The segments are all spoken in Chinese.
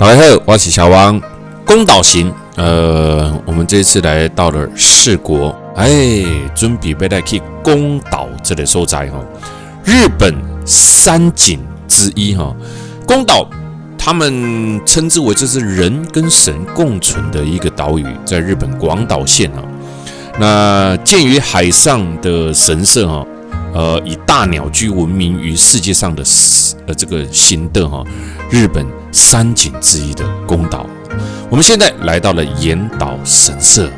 大家好，我是小王。公岛行，我们这次来到了四国，准备要来去宫岛这个所在哈，日本三景之一哈。宫岛他们称之为这是人跟神共存的一个岛屿，在日本广岛县啊。那建于海上的神社哈，以大鸟居闻名于世界上的这个行的哈，日本三景之一的宫岛。我们现在来到了岩岛神社，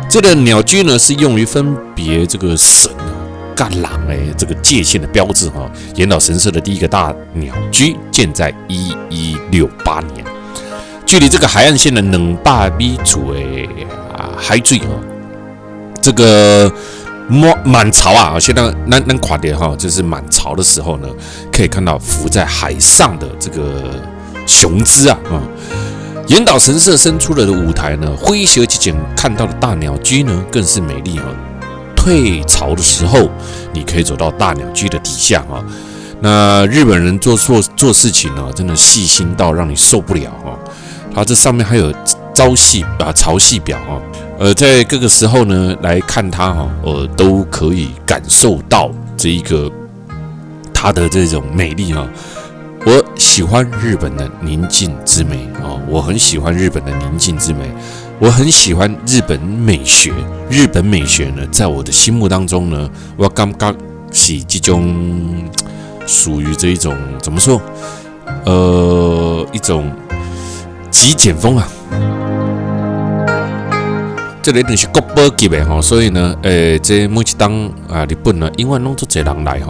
这个鸟居呢是用于分别这个神跟人这个界限的标志哈。岩岛神社的第一个大鸟居建在1168年，距离这个海岸线的200米处的海水这个满潮啊，现在咱看到哈，就是满潮的时候呢，可以看到浮在海上的这个雄姿啊。岩岛神社伸出了的舞台呢，诙谐极简看到的大鸟居呢，更是美丽啊。退潮的时候，你可以走到大鸟居的底下啊。那日本人做事情呢，真的细心到让你受不了啊。它这上面还有潮汐表啊。在各个时候呢，来看它哈，都可以感受到这一个它的这种美丽哈。我喜欢日本的宁静之美我很喜欢日本的宁静之美，我很喜欢日本美学。日本美学呢，在我的心目当中呢，我感觉是这种属于这一种怎么说？一种极简风啊。这个一定是国宝级的所以呢，这每一当日本呢，因为弄出这人来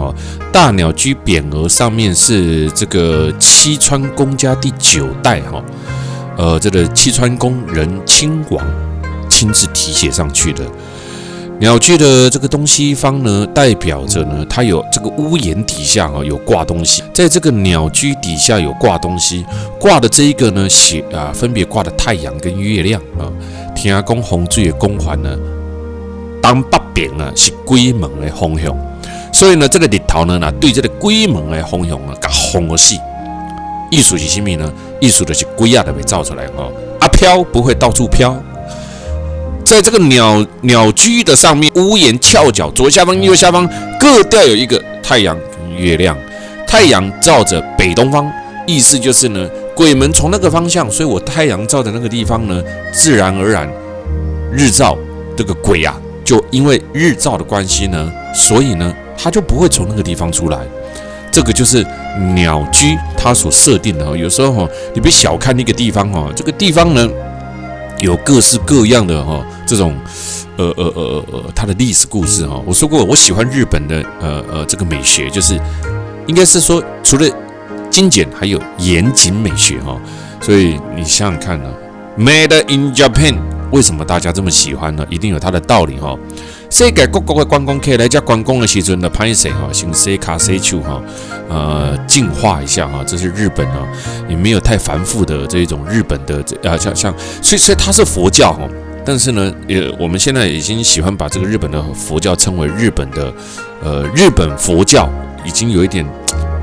大鸟居匾额上面是这个七川宫家第9代这个七川宫人亲王亲自题写上去的。鸟居的这个东西方呢，代表着呢，它有这个屋檐底下有挂东西，在这个鸟居底下有挂东西，挂的这一个呢，分别挂的太阳跟月亮听讲风水的光环呢，东北边是鬼门的方向，所以呢，这个日头呢，对这个鬼门的方向给封了死。意思是什么呢？意思就是鬼都被造出来飘不会到处飘。在这个鸟居的上面，屋檐翘角左下方、右下方各吊有一个太阳跟月亮。太阳照着北东方，意思就是呢，鬼门从那个方向，所以我太阳照的那个地方呢，自然而然日照这个鬼就因为日照的关系呢，所以呢，它就不会从那个地方出来。这个就是鸟居它所设定的有时候你别小看那个地方这个地方呢，有各式各样的这种它的历史故事我说过，我喜欢日本的这个美学，就是应该是说除了精简，还有严谨美学所以你想想看Made in Japan 为什么大家这么喜欢呢？一定有它的道理世界各国的观光客来这观光的时阵呢，拍摄先洗卡洗手净化一下这是日本也没有太繁复的这一种日本的所以它是佛教但是呢，我们现在已经喜欢把这个日本的佛教称为日本的日本佛教，已经有一点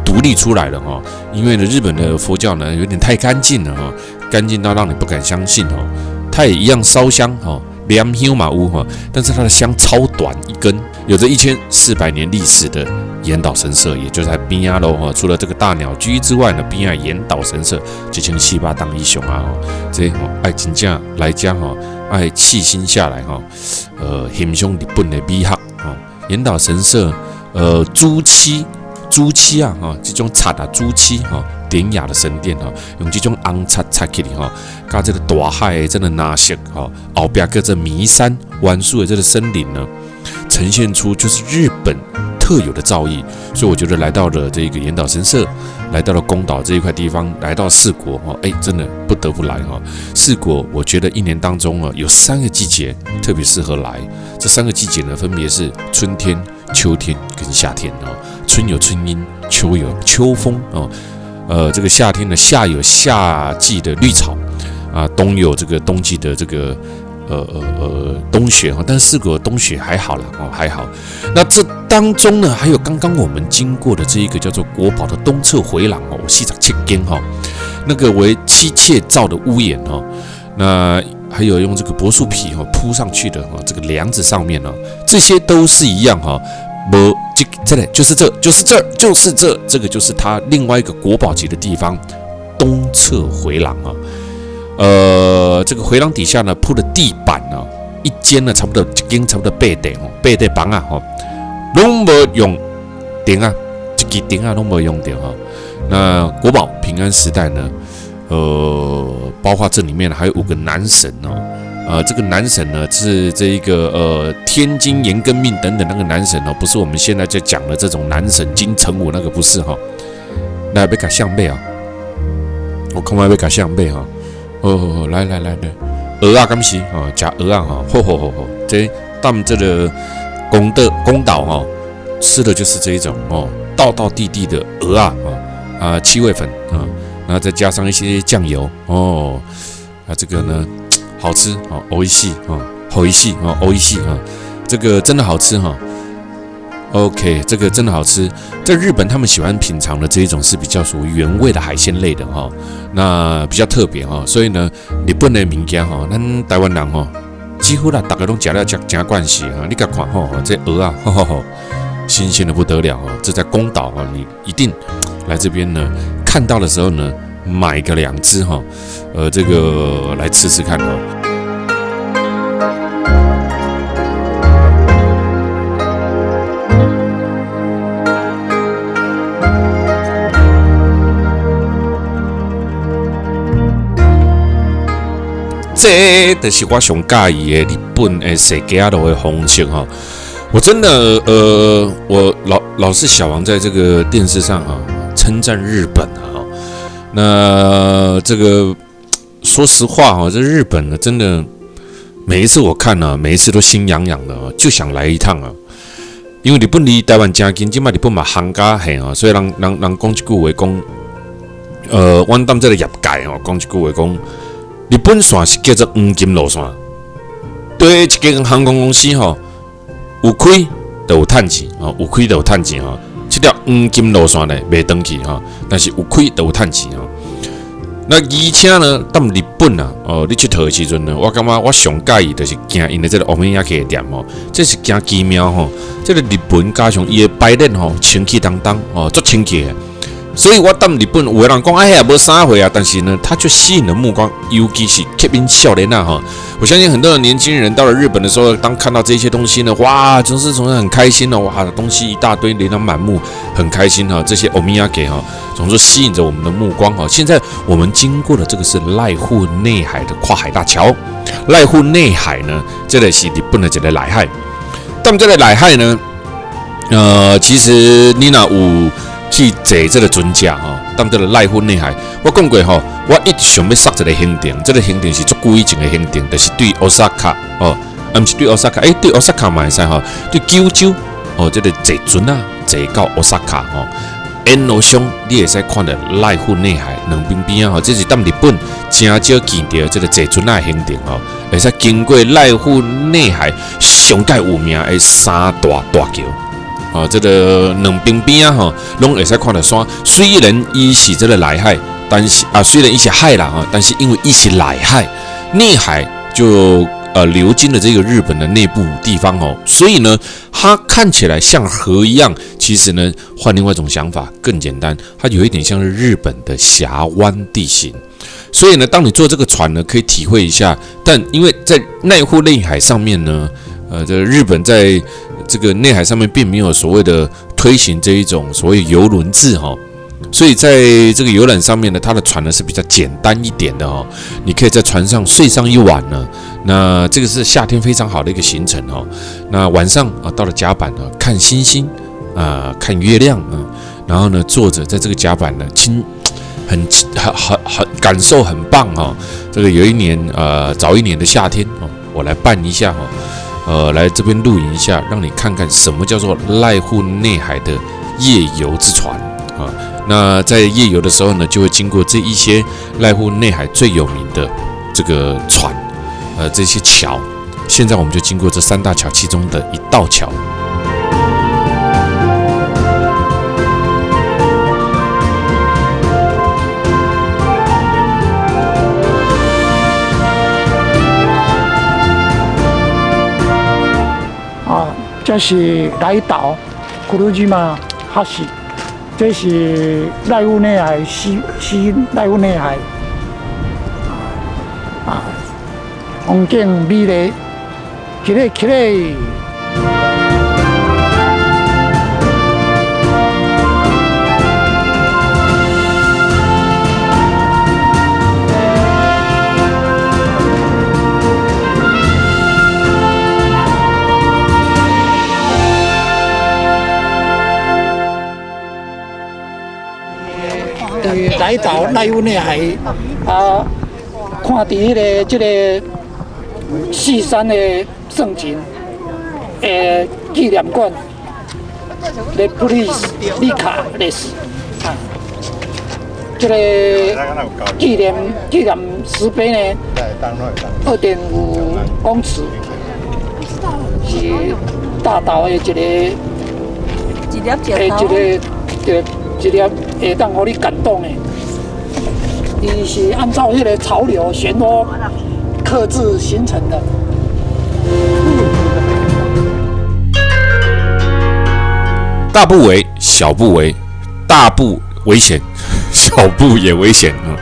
独立出来了因为呢，日本的佛教呢有点太干净了干净到让你不敢相信它也一样烧香两香嘛有但是它的香超短一根，有着1400年历史的岩岛神社，也就在边仔咯除了这个大鸟居之外呢，边仔岩岛神社1400当英雄这爱真正来讲爱细心下来欣赏日本的美学岩岛神社朱漆这种擦朱漆典雅的神殿用这种红擦起来加这个大海的这个蓝色后边跟着弥山弯树的这个森林呢，呈现出就是日本特有的造诣。所以我觉得来到了这个岩岛神社，来到了宫岛这一块地方，来到四国真的不得不来四国我觉得一年当中有3个季节特别适合来，这3个季节呢，分别是春天、秋天跟夏天春有春阴，秋有秋风这个夏天呢，夏有夏季的绿草冬有这个冬季的这个冬雪但是四国冬雪还好啦还好。那这当中呢，还有刚刚我们经过的这一个叫做国宝的东侧回廊47间那个为妻妾造的屋檐哦，那还有用这个柏树皮铺上去的这个梁子上面这些都是一样这里就是这个就是它另外一个国宝级的地方，东侧回廊这个回廊底下呢铺的地板一间呢差不多8地板拢无用电一支电拢无用电那国宝平安时代呢，包括这里面还有5个男神这个男神呢是这一个天津延根命等等那个男神不是我们现在在讲的这种男神金城武那个不是来要甲相背我看要甲相背来，鹅啊敢是吃鹅啊好，这当这个公岛吃的就是这一种道地的鹅啊七味粉然后再加上一些酱油这个呢好吃美味しい这个真的好吃OK， 这个真的好吃。在日本，他们喜欢品尝的这一种是比较属于原味的海鲜类的那比较特别所以呢，日本的物件咱台湾人几乎大家都吃了真惯习你看这鹅啊，新鲜的不得了这在宫岛你一定来这边呢，看到的时候呢，买个2只这个来吃吃看这就是我上介意的日本的设计的风情我真的我老是小王在这个电视上称赞日本那这个说实话这日本呢真的每一次我看每一次都心痒痒的就想来一趟因为日本离台湾真近，现在日本嘛行家远所以人讲一句话讲阮踮这个业界讲一句话讲。日本线是叫做黄金路线，对一间航空公司有开就有赚钱有开就有赚钱这条黄金路线呢袂长去但是有开就有赚钱那而且呢，到日本你佚佗的时阵呢，我感觉我上介意就是行因的这个欧米亚克店这是行奇妙这个日本加上伊的摆脸清气当当足清气的。所以我到日本，有的人讲哎呀，无啥回但是呢，它就吸引了目光，尤其是吸引少年我相信很多的年轻人到了日本的时候，当看到这些东西呢，哇，总是很开心哇，东西一大堆，琳琅满目，很开心这些欧米亚给总是吸引着我们的目光现在我们经过的这个是濑户内海的跨海大桥，濑户内海呢，这个是日本的一个内海。但这个内海呢，其实你若有去坐这个船只当这个濑户内海，我讲过我一直想要杀一个行程，这个行程是足久以前的行程，就是对 Osaka 不是对 Osaka， 对 Osaka 嘛会使对九州这个坐船坐到 Osaka沿路上你会使看到濑户内海两边边这是当日本真少见到这个坐船的行程会使经过濑户内海上界有名的三大桥。这个两边边拢会使看到山。虽然伊是这个内海，但是虽然伊是海啦但是因为伊是内海就流经了这个日本的内部地方所以呢，它看起来像河一样，其实呢，换另外一种想法更简单，它有一点像是日本的峡湾地形。所以呢，当你坐这个船呢，可以体会一下。但因为在濑户内海上面呢，这个日本在这个内海上面并没有所谓的推行这一种所谓游轮制所以在这个游览上面呢，它的船呢是比较简单一点的你可以在船上睡上一晚呢，那这个是夏天非常好的一个行程那晚上到了甲板看星星看月亮然后呢坐着在这个甲板呢很感受很棒这个有一年早一年的夏天我来办一下来这边露营一下，让你看看什么叫做濑户内海的夜游之船那在夜游的时候呢，就会经过这一些濑户内海最有名的这个船，这些桥。现在我们就经过这3大桥其中的一道桥。这是来岛古鲁吉玛哈西，这是濑户内海西濑户内海啊，风景美丽，起来。来到濑户内海啊，看伫这个四山的盛景纪念馆 ，The Police 利卡历史啊，这个纪念石碑呢，2.5公尺，是大岛的一粒会当互你感动的，伊是按照迄个潮流漩涡刻制形成的。大不为，小不为，大不危险，小不也危险啊。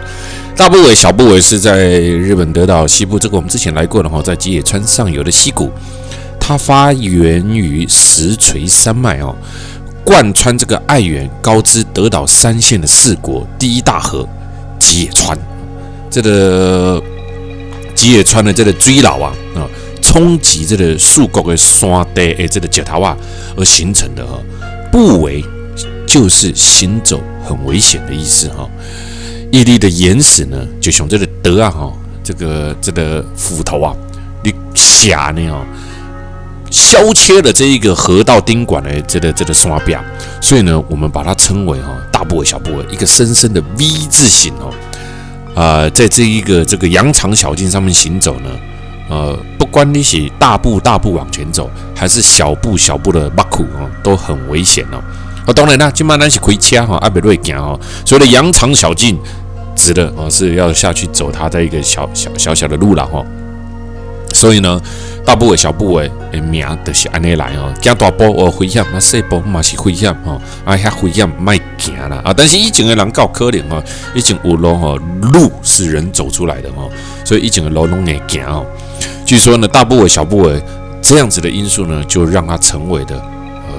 大不为、小不为是在日本德岛西部，这个我们之前来过的哈，在吉野川上游的溪谷，它发源于石锤山脉哦。贯穿这个爱媛、高知、德岛三县的四国第一大河吉野川，这个吉野川的这个水流啊，冲击这个四国的山地的这个石头啊而形成的哈。不危就是行走很危险的意思哈。屹立的岩石呢，就像这个德啊哈，这个斧头啊，你下呢哦。削切了这一个河道丁管的这个山壁，所以呢，我们把它称为大部为小部为一个深深的 V 字形在这个羊肠小径上面行走呢，不管你是大步往前走，还是小步的马苦都很危险哦。当然啦，今晚咱是开车阿别瑞行所谓的羊肠小径指的是要下去走它的一个小的路了所以呢，大部为小部为的名就是安尼来行大步危险，细步嘛是危险遐危险莫行啦但是以前的人够可怜以前有路路是人走出来的所以以前的路拢会行据说呢，大部为小部为这样子的因素呢，就让它成为的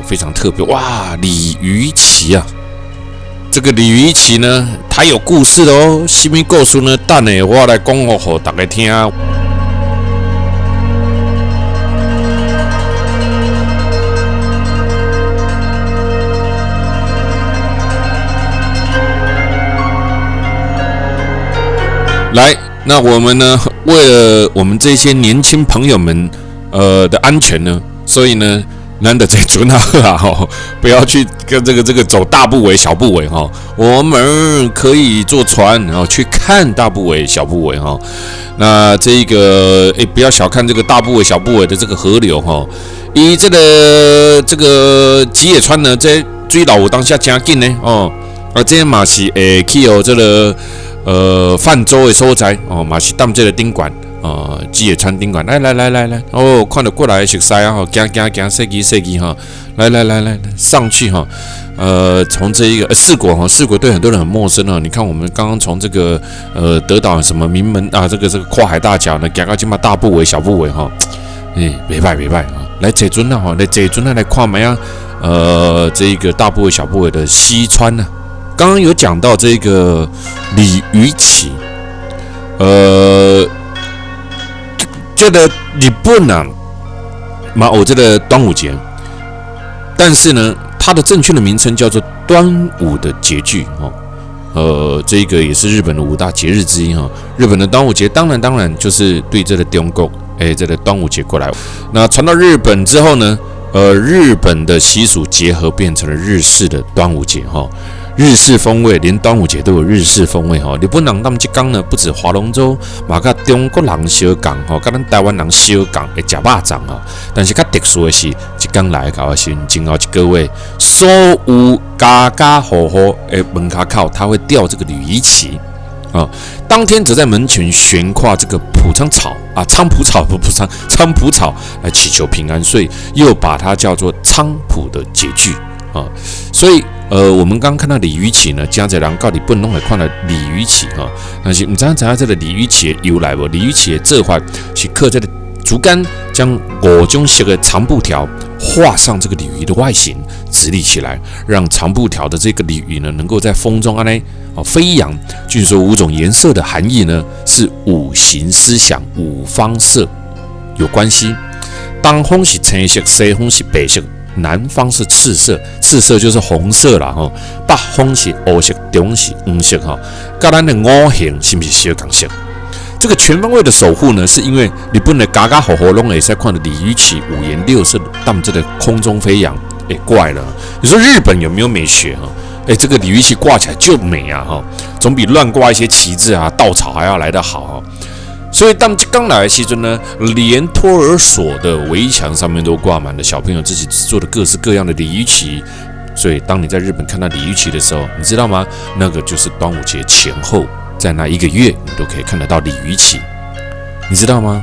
非常特别哇！鲤鱼旗啊，这个鲤鱼旗呢，它有故事的什么故事呢？等下我来讲给大家听。来，那我们呢，为了我们这些年轻朋友们的安全呢，所以呢，难得在准不要去跟这个走大部为小部为我们可以坐船去看大部为小部为那这一个不要小看这个大部为小部为的这个河流以这个吉野川呢，这水流有当下真紧呢这嘛是去这个泛舟的所在嘛是当这个宾馆吉野川宾馆，来，看得过来熟悉行，设计来，上去从这一个四国对很多人很陌生你看我们刚刚从这个德岛什么名门这个跨海大桥呢，行到今嘛大部为小部为袂歹来坐船来看咩这一个大部为小部为的西川呢。刚刚有讲到这个鲤鱼旗，这个日本嘛有这个端午节，但是呢，它的正确的名称叫做端午的节句这个也是日本的5大节日之一日本的端午节当然就是对这个中国这个端午节过来，那传到日本之后呢，日本的习俗结合变成了日式的端午节日式风味，连端午节都有日式风味日本人他们这天呢，不止划龙舟，嘛跟中国人相共跟咱台湾人相共会吃肉粽但是较特殊的是，这天来到的时候，前后一个月，所有家户户的门口，它会吊这个鲤鱼旗当天则在门前悬挂这个蒲仓草啊，菖蒲草不菖蒲草来祈求平安，所以又把它叫做菖蒲的节句啊。所以我们刚刚看到鲤鱼旗呢，真侪人到日本拢会看到鲤鱼旗哈，但是唔知影这个鲤鱼旗的由来无？鲤鱼旗的做法是刻这个竹竿，将5种色的长布条画上这个鲤鱼的外形，直立起来，让长布条的这个鲤鱼呢，能够在风中飞扬。据说5种颜色的含义呢，是5行思想、5方色有关系。东方是青色，西方是白色，南方是赤色，赤色就是红色啦哈。北方是黑色，中是黄色哈。跟咱的5行是不是相同色？这个全方位的守护呢，是因为日本的家家户户拢会使看到鲤鱼旗5颜6色，当这个空中飞扬，怪了。你说日本有没有美学哈？这个鲤鱼旗挂起来就美啊哈，总比乱挂一些旗帜啊、稻草还要来得好哈。所以当刚来的时阵呢，连托儿所的围墙上面都挂满了小朋友自己制作的各式各样的鲤鱼旗。所以当你在日本看到鲤鱼旗的时候，你知道吗？那个就是端午节前后，在那1个月，你都可以看得到鲤鱼旗，你知道吗？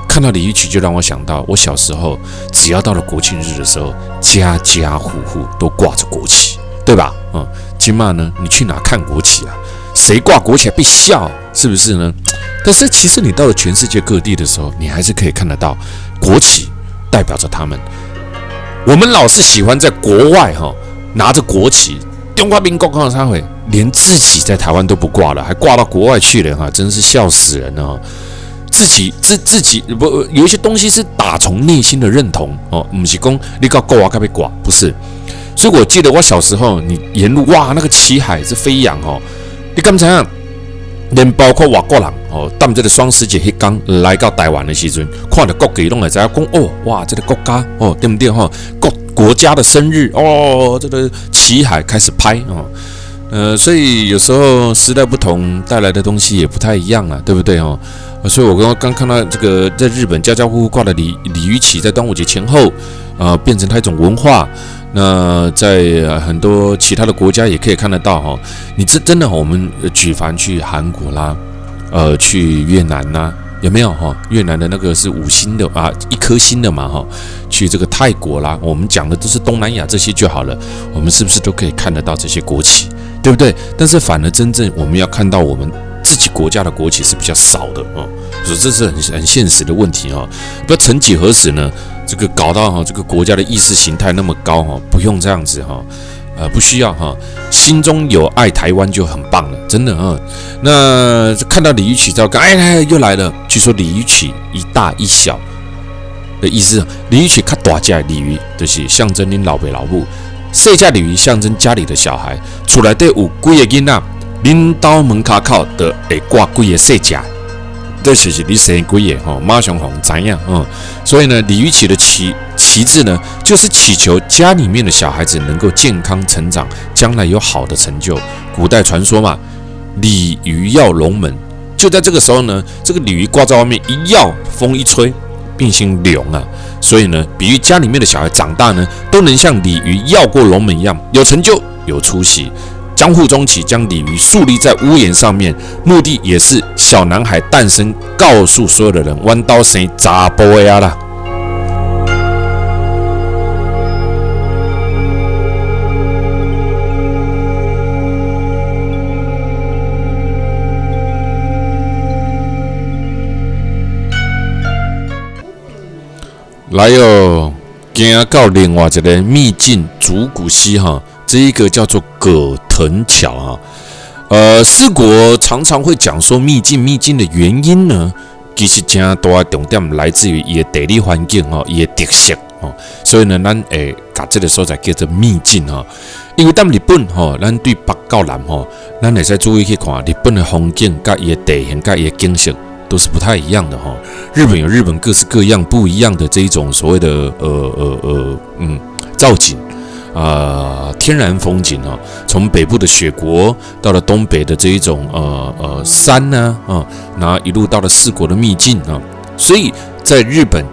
看到鲤鱼旗就让我想到，我小时候只要到了国庆日的时候，家家户户都挂着国旗，对吧？今嘛呢，你去哪看国旗啊？谁挂国旗还被笑，是不是呢？但是其实你到了全世界各地的时候，你还是可以看得到国旗代表着他们。我们老是喜欢在国外拿着国旗，中华民国刚才会连自己在台湾都不挂了，还挂到国外去了哈，真是笑死人了。自己不有一些东西是打从内心的认同不是讲你到国外该被挂，不是。所以我记得我小时候，你沿路哇，那个旗海是飞扬你敢知影？连包括外国人当这个双十节迄天来到台湾的时阵，看到国旗拢会知影讲哇，这个国家对不对国家的生日这个旗海开始拍所以有时候时代不同，带来的东西也不太一样啊，对不对所以我刚看到这个在日本家家户户挂的鲤鱼旗，在端午节前后变成它一种文化。那在很多其他的国家也可以看得到你真的我们举凡去韩国啦，去越南啦，有没有越南的那个是5星的啊，1颗星的嘛去这个泰国啦，我们讲的都是东南亚这些就好了，我们是不是都可以看得到这些国旗，对不对？但是反而真正我们要看到我们自己国家的国旗是比较少的所以这是很现实的问题不曾几何时呢，这个搞到这个国家的意识形态那么高不用这样子不需要心中有爱台湾就很棒了，真的那看到鲤鱼旗照又来了。据说鲤鱼旗一大一小的意思，鲤鱼旗较大只的鲤鱼就是象征恁老爸老母，小只鲤鱼象征家里的小孩，厝内底有几个囡仔，恁家门口就会挂几个小只。这是你生几个马上红知影所以呢，鲤鱼旗的旗帜呢，就是祈求家里面的小孩子能够健康成长，将来有好的成就。古代传说嘛，鲤鱼跃龙门，就在这个时候呢，这个鲤鱼挂在外面一跃，风一吹，变成龙啊。所以呢，比喻家里面的小孩长大呢，都能像鲤鱼跃过龙门一样，有成就，有出息。江户中期将鲤鱼树立在屋檐上面，目的也是小男孩诞生，告诉所有的人，弯刀生查甫的啊啦。来行到另外一个秘境竹谷溪这一个叫做葛藤桥四国常常会讲说秘境的原因呢，其实真大的重点来自于伊的地理环境伊的特色所以呢，咱会把这个所在叫做秘境因为咱日本咱对北到南咱会使注意去看日本的风景、甲伊的地形、甲伊的景色都是不太一样的日本有日本各式各样不一样的这一种所谓的造景。天然风景从北部的雪国到了东北的这一种山然后一路到了四国的秘境所以在日本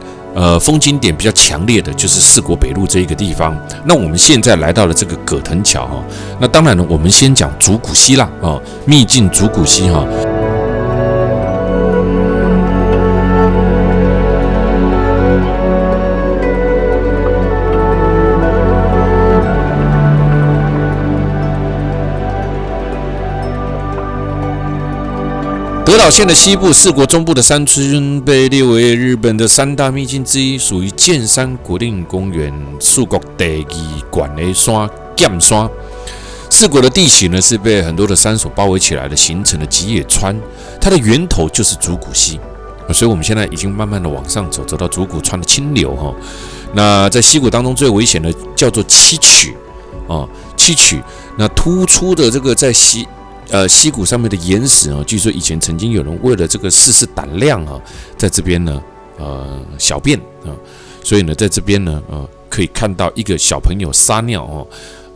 风景点比较强烈的就是四国北路这一个地方。那我们现在来到了这个葛藤桥哈，那当然呢，我们先讲竹谷溪啦秘境竹谷溪哈。德岛县的西部，四国中部的山村被列为日本的三大秘境之一，属于剑山国定公园四国第二管的山剑山。四国的地形呢是被很多的山所包围起来的，形成的吉野川，它的源头就是竹谷溪，所以我们现在已经慢慢的往上走，走到竹谷川的清流哈。那在溪谷当中最危险的叫做七曲七曲，那突出的这个在溪谷上面的岩石据说以前曾经有人为了这个试试胆量在这边呢小便所以呢在这边呢可以看到一个小朋友撒尿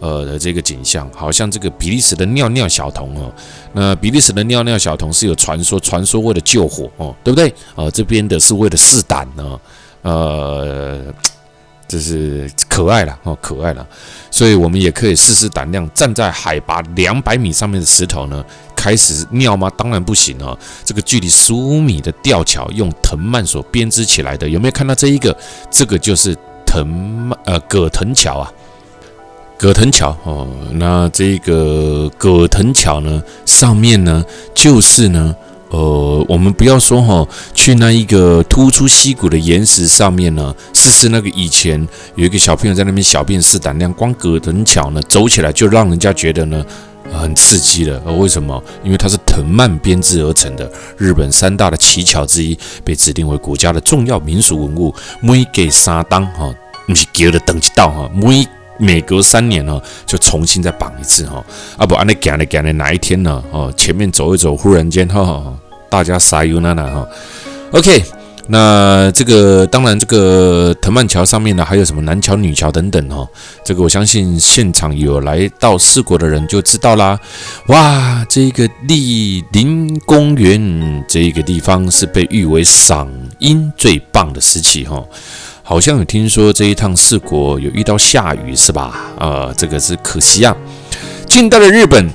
的这个景象，好像这个比利时的尿尿小童那比利时的尿尿小童是有传说为了救火对不对这边的是为了试胆这是可爱了可爱了，所以我们也可以试试胆量，站在海拔200米上面的石头呢，开始尿吗？当然不行这个距离15米的吊桥，用藤蔓所编织起来的，有没有看到这一个？这个就是葛藤桥啊，葛藤桥那这个葛藤桥呢，上面呢就是呢。我们不要说去那一个突出溪谷的岩石上面呢，试那个以前有一个小朋友在那边小便试胆量，光葛藤桥呢走起来就让人家觉得呢很刺激了。为什么？因为它是藤蔓编织而成的，日本三大的奇桥之一，被指定为国家的重要民俗文物。每隔3当不是隔了等一道每隔3年就重新再绑一次不然你行的哪一天呢前面走一走，忽然间大家撒油那OK， 那这个当然这个藤蔓桥上面呢还有什么男桥女桥等等这个我相信现场有来到四国的人就知道啦。哇，这个莅林公园这个地方是被誉为赏樱最棒的时期好像有听说这一趟四国有遇到下雨是吧？这个是可惜啊。近代的日本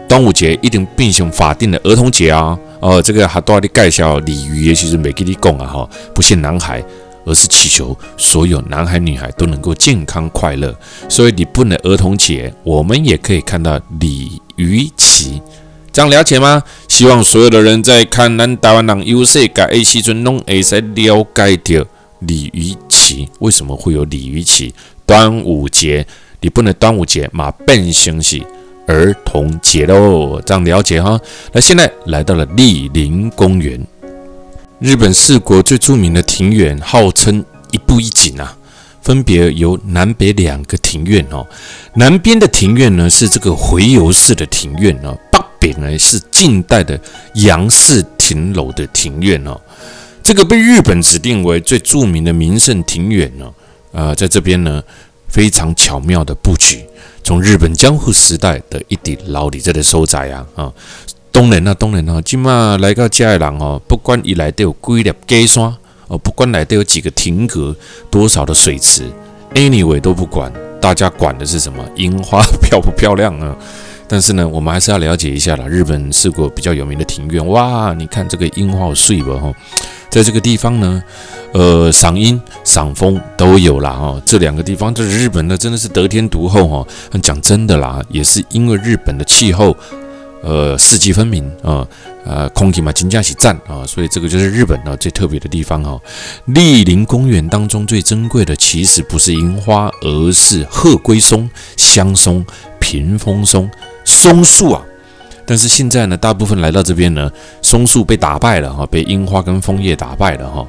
端午节一定变成法定的儿童节啊。这个还多的介绍鲤鱼，也其实没跟你讲啊不限男孩，而是祈求所有男孩女孩都能够健康快乐。所以日本的儿童节，我们也可以看到鲤鱼旗，这样了解吗？希望所有的人在看咱台湾人有世界的时阵，拢会使了解到鲤鱼旗为什么会有鲤鱼旗。端午节，日本的端午节嘛变成是儿童节喽，这样了解哈。那现在来到了莅林公园，日本四国最著名的庭园，号称一步一景啊，分别由南北2个庭院南边的庭院呢是这个回游式的庭院北边呢是近代的洋式亭楼的庭院这个被日本指定为最著名的名胜庭园在这边呢非常巧妙的布局。从日本江户时代的一地老里这个所在当然现在来到这的人不管他来有几粒假山不管来有几个亭阁，多少的水池 ，anyway 都不管，大家管的是什么？樱花漂不漂亮啊？但是呢，我们还是要了解一下啦。日本四国比较有名的庭院，哇，你看这个樱花好碎吧在这个地方呢，赏樱、赏枫都有啦这2个地方，这日本呢真的是得天独厚讲真的啦，也是因为日本的气候，四季分明空气嘛真的是赞所以这个就是日本最特别的地方莅林公园当中最珍贵的，其实不是樱花，而是鹤龟松、香松、屏风松、松树啊。但是现在呢，大部分来到这边呢，松树被打败了被樱花跟枫叶打败了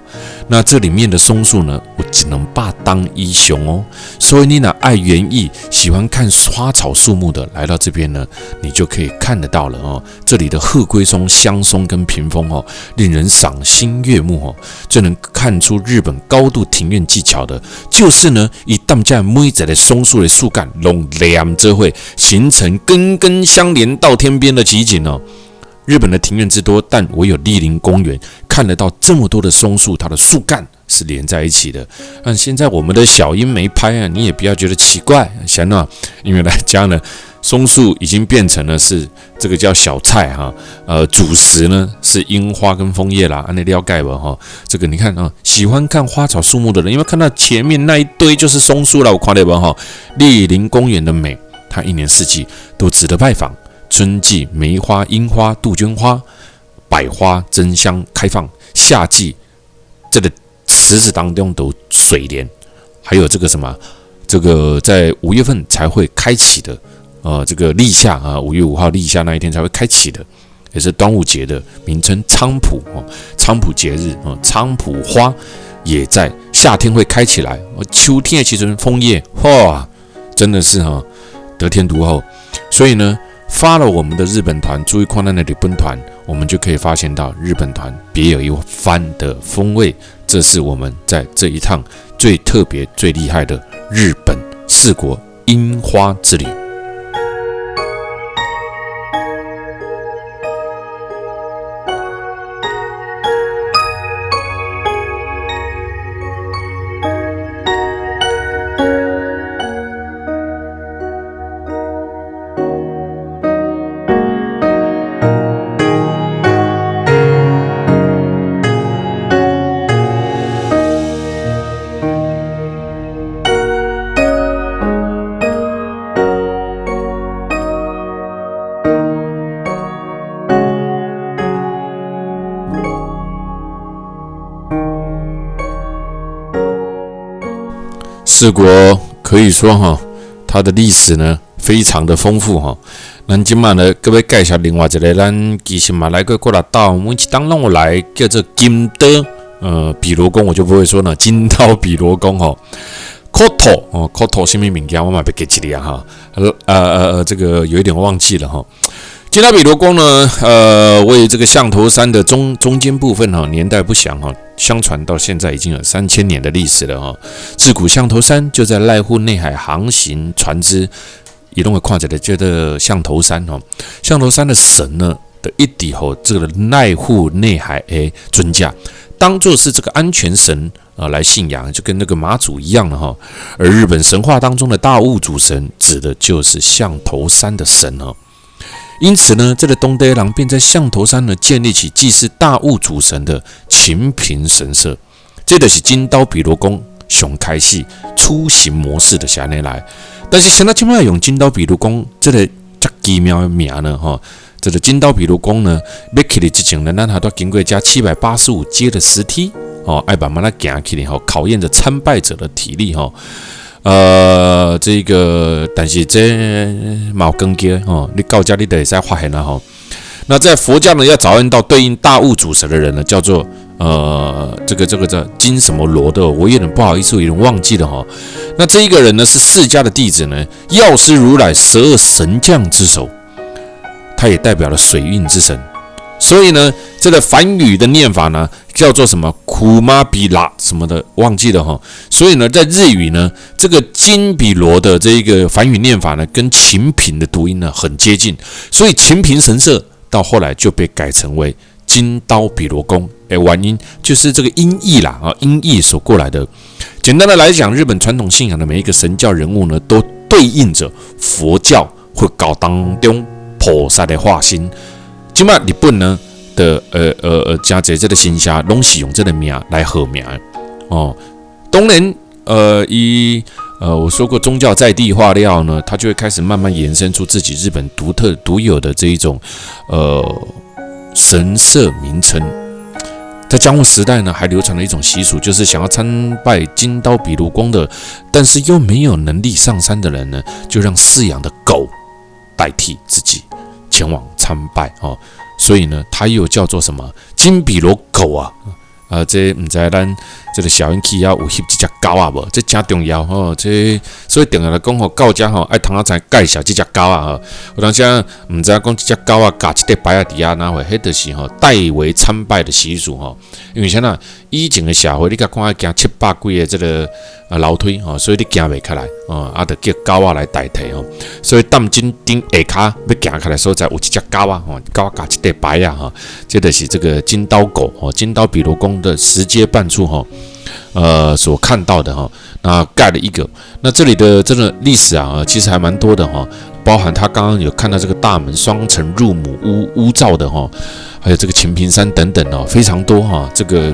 那这里面的松树呢，我只能把当英雄所以你呢爱园艺、喜欢看花草树木的，来到这边呢，你就可以看得到了这里的鹤龟松、香松跟屏风令人赏心悦目最能看出日本高度庭院技巧的，就是呢，以当家每一个松树的树干拢连着会形成根根相连到天边的奇景日本的庭院之多，但唯有莅林公园看得到这么多的松树，它的树干是连在一起的。但现在我们的小樱没拍啊，你也不要觉得奇怪，想呢，因为来讲呢，松树已经变成了是这个叫小菜哈，主食呢是樱花跟枫叶啦，按那了解吧哈。这个你看啊，喜欢看花草树木的人，因为看到前面那一堆就是松树了，我看到吧哈，莅林公园的美，它一年四季都值得拜访。春季梅花、樱花、杜鹃花、百花争相开放，夏季这个池子当中都水莲，还有这个什么，这个在5月份才会开启的，这个立夏啊，5月5号立夏那一天才会开启的，也是端午节的名称菖蒲菖蒲节日菖蒲花也在夏天会开起来，秋天的其实枫叶哇，真的是得天独厚，所以呢。发了我们的日本团，注意看那的日本团，我们就可以发现到日本团别有一番的风味。这是我们在这一趟最特别、最厉害的日本4国樱花之旅。4国可以说它的历史呢非常的丰富咱今晚呢各位介绍另外一个咱其实嘛来过来到每一当让我来叫做金刀比罗宫，我就不会说呢金刀比罗宫Koto 什么名字我嘛别记起来这个有一点忘记了金刀比罗宫呢，为这个象头山的中间部分年代不详相传到现在已经有3000年的历史了自古象头山就在濑户内海航行船只，移动的看起来觉得象头山象头山的神呢的一底这个濑户内海的尊驾，当作是这个安全神来信仰，就跟那个妈祖一样了而日本神话当中的大物主神，指的就是象头山的神因此呢，这个东德郎便在象头山呢建立起祭祀大物主神的琴平神社，这就是金刀比罗宫上开始出行模式的下内来。但是现在怎么用金刀比罗宫这个这奇妙的名呢？这个金刀比罗宫呢，要去的之前呢，咱还要经过加785阶的石梯要慢慢来行起来考验着参拜者的体力这个，但是这冇根基你到家你得再发现了那在佛教呢，要找到对应大物主神的人呢，叫做这个叫金什么罗的，我有点不好意思，我有点忘记了那这一个人呢，是释迦的弟子呢，药师如来12神将之首，他也代表了水运之神。所以呢，这个梵语的念法呢，叫做什么苦玛比拉什么的，忘记了所以呢，在日语呢，这个金比罗的这一个梵语念法呢，跟琴平的读音呢很接近，所以琴平神社到后来就被改成为金刀比罗宫。原因就是这个音译啦音译所过来的。简单的来讲，日本传统信仰的每一个神教人物呢，都对应着佛教或教当中菩萨的化身。今麦日本呢的加在这个神社拢是用这个名来号名当然我说过宗教在地化了呢，它就会开始慢慢延伸出自己日本独有的这一种神社名称。在江户时代呢，还流传了一种习俗，就是想要参拜金刀比罗宫的，但是又没有能力上山的人呢，就让饲养的狗代替自己前往参拜所以呢，它又叫做什么金比罗狗这唔知咱这个小英气要有翕这只狗啊无？这真重要吼。这所以重要来讲吼，到遮吼爱通才介绍这只狗啊吼。有当时唔知讲这只狗啊，夹一块牌啊底下哪会，迄就是吼代为参拜的习俗吼。因为啥呐？以前的社会，你甲看行700几的这个楼梯吼，所以你行袂起来哦，就叫狗啊来代替吼。所以担金顶下骹要行起来所在有一只狗啊吼，狗夹一块牌啊吼，这就是这个金刀狗哦，金刀比罗宫的石阶半处吼，所看到的哈，那盖了一个，那这里的这个历史啊，其实还蛮多的哈，包含他刚刚有看到这个大门双层入母屋造的哈，还有这个秦屏山等等哦，非常多哈，这个。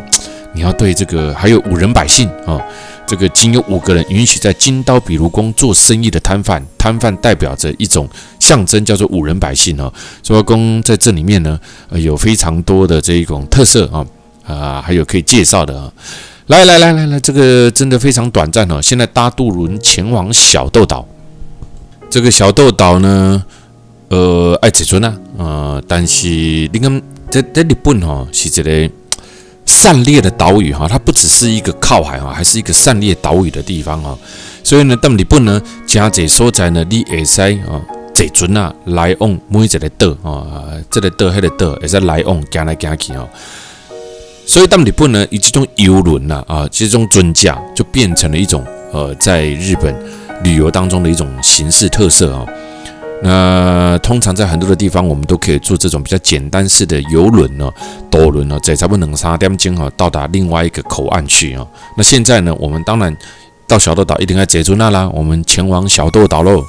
你要对这个还有5人百姓啊，这个仅有5个人允许在金刀比卢宫做生意的摊贩，摊贩代表着一种象征，叫做5人百姓啊。所以宫在这里面呢，有非常多的这一种特色啊，还有可以介绍的啊。来，这个真的非常短暂哦。现在搭渡轮前往小豆岛，这个小豆岛呢，爱坐船啊，但是你看在日本哈是一个。善猎的岛屿哈，它不只是一个靠海哈，还是一个善猎岛屿的地方哈。所以呢，到日本呢，真侪所在呢，你会使坐船啊来往每一个岛这个岛、迄个岛会使来往行来行去所以到日本呢，以这种游轮这种船驾就变成了一种在日本旅游当中的一种形式特色那通常在很多的地方，我们都可以坐这种比较简单式的游轮渡轮坐差不多2-3点钟到达另外一个口岸去那现在呢，我们当然到小豆岛一定要坐船啦，我们前往小豆岛喽。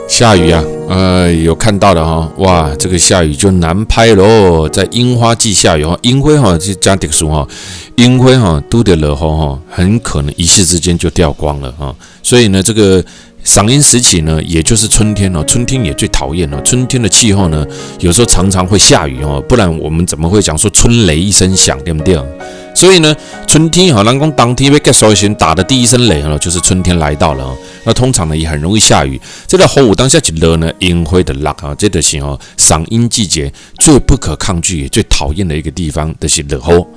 下雨啊，有看到的哈，哇，这个下雨就难拍咯，在樱花季下雨哈，樱花哈就加特殊哈，樱花哈都得落雨哈，很可能一夕之间就掉光了哈，所以呢，这个赏樱时期呢，也就是春天哦，春天也最讨厌了，春天的气候呢，有时候常常会下雨哦，不然我们怎么会讲说春雷一声响，对不对？所以呢，春天人讲当天要结束前打的第一声雷就是春天来到了那通常呢也很容易下雨。这个雨当下一落呢，樱花的落这就是赏樱季节最不可抗拒也最讨厌的一个地方，就是落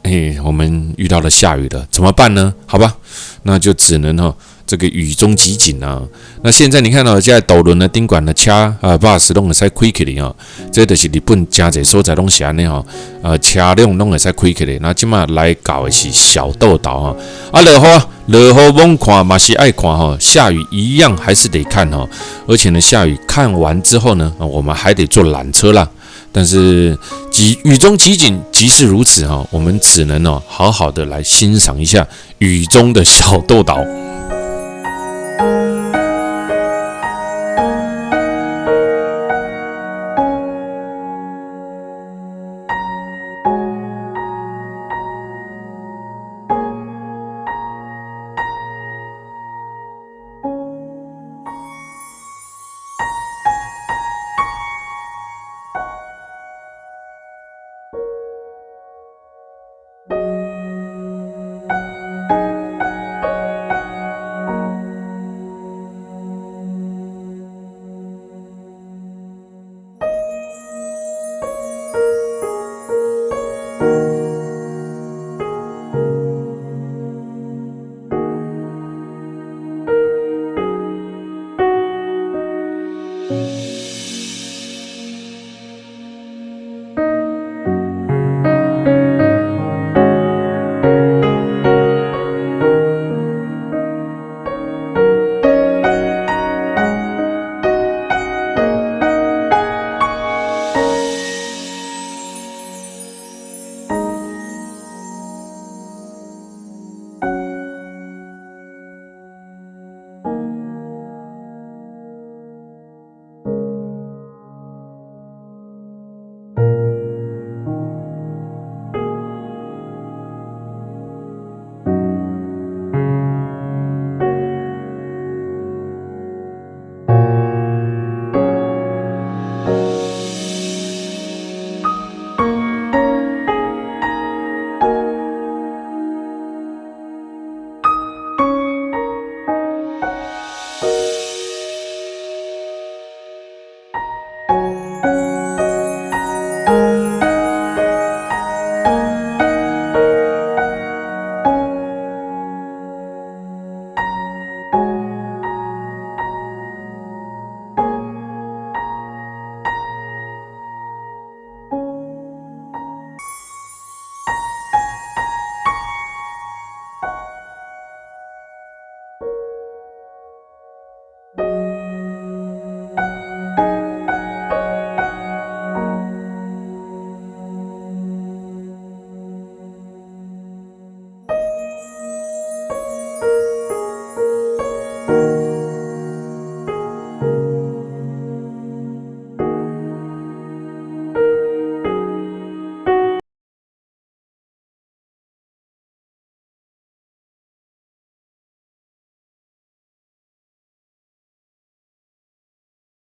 雨。我们遇到了下雨了，怎么办呢？好吧，那就只能这个雨中集锦啊。那现在你看到在渡轮的顶管的车bus 拢会使开起来哦，这就是日本真侪所在拢是安尼吼，车辆拢会使开起来。那即马来搞的是小豆岛哈，落雨猛看嘛是爱看哈，下雨一样还是得看哈。而且呢，下雨看完之后呢，我们还得坐缆车啦。但是雨中集锦即是如此哈，我们只能好好的来欣赏一下雨中的小豆岛。